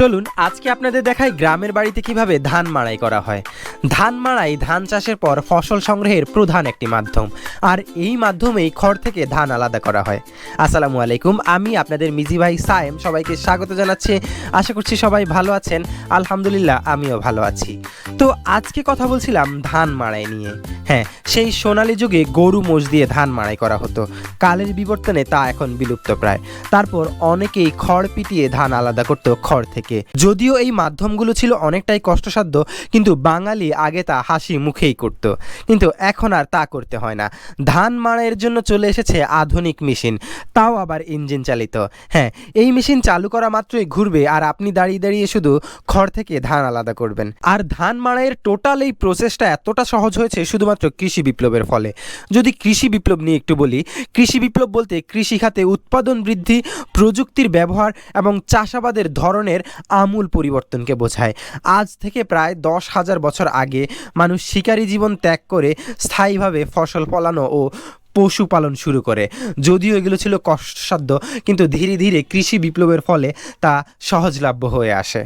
চলুন আজকে আপনাদের দেখাই গ্রামের বাড়িতে কিভাবে ধান মাড়াই করা হয়। ধান মাড়াই ধান চাষের পর ফসল সংগ্রহের প্রধান একটি মাধ্যম, আর এই মাধ্যমেই খড় থেকে ধান আলাদা করা হয়। আসসালামু আলাইকুম, আমি আপনাদের মিজি ভাই সায়েম সবাইকে স্বাগত জানাচ্ছি। আশা করছি সবাই ভালো আছেন। আলহামদুলিল্লাহ আমিও ভালো আছি। তো আজকে কথা বলছিলাম ধান মাড়াই নিয়ে। হ্যাঁ, সেই সোনালী যুগে গরু মোষ দিয়ে ধান মাড়াই করা হতো। কালের বিবর্তনে তা এখন বিলুপ্ত প্রায়। তারপর অনেকেই খড় পিটিয়ে ধান আলাদা করত খড় থেকে। যদিও এই মাধ্যমগুলো ছিল অনেকটাই কষ্টসাধ্য, কিন্তু বাঙালি আগে তা হাসি মুখেই করত। কিন্তু এখন আর তা করতে হয় না। ধান মাড়াইয়ের জন্য চলে এসেছে আধুনিক মেশিন, তাও আবার ইঞ্জিন চালিত। হ্যাঁ, এই মেশিন চালু করা মাত্রই ঘুরবে আর আপনি দাঁড়িয়ে দাঁড়িয়ে শুধু খড় থেকে ধান আলাদা করবেন। আর ধান মাড়াইয়ের টোটাল এই প্রসেসটা এতটা সহজ হয়েছে শুধুমাত্র কৃষি বিপ্লবের ফলে। যদি কৃষি বিপ্লব নিয়ে একটু বলি, কৃষি বিপ্লব বলতে কৃষি খাতে উৎপাদন বৃদ্ধি, প্রযুক্তির ব্যবহার এবং চাষাবাদের ধরনের আমূল পরিবর্তনকে বোঝায়। আজ থেকে প্রায় 10,000 বছর আগে মানুষ শিকারী জীবন ত্যাগ করে স্থায়ীভাবে ফসল ফলানো ও পশুপালন শুরু করে। যদিও এগুলো ছিল কষ্টসাধ্য, কিন্তু ধীরে ধীরে কৃষি বিপ্লবের ফলে তা সহজলভ্য হয়ে আসে।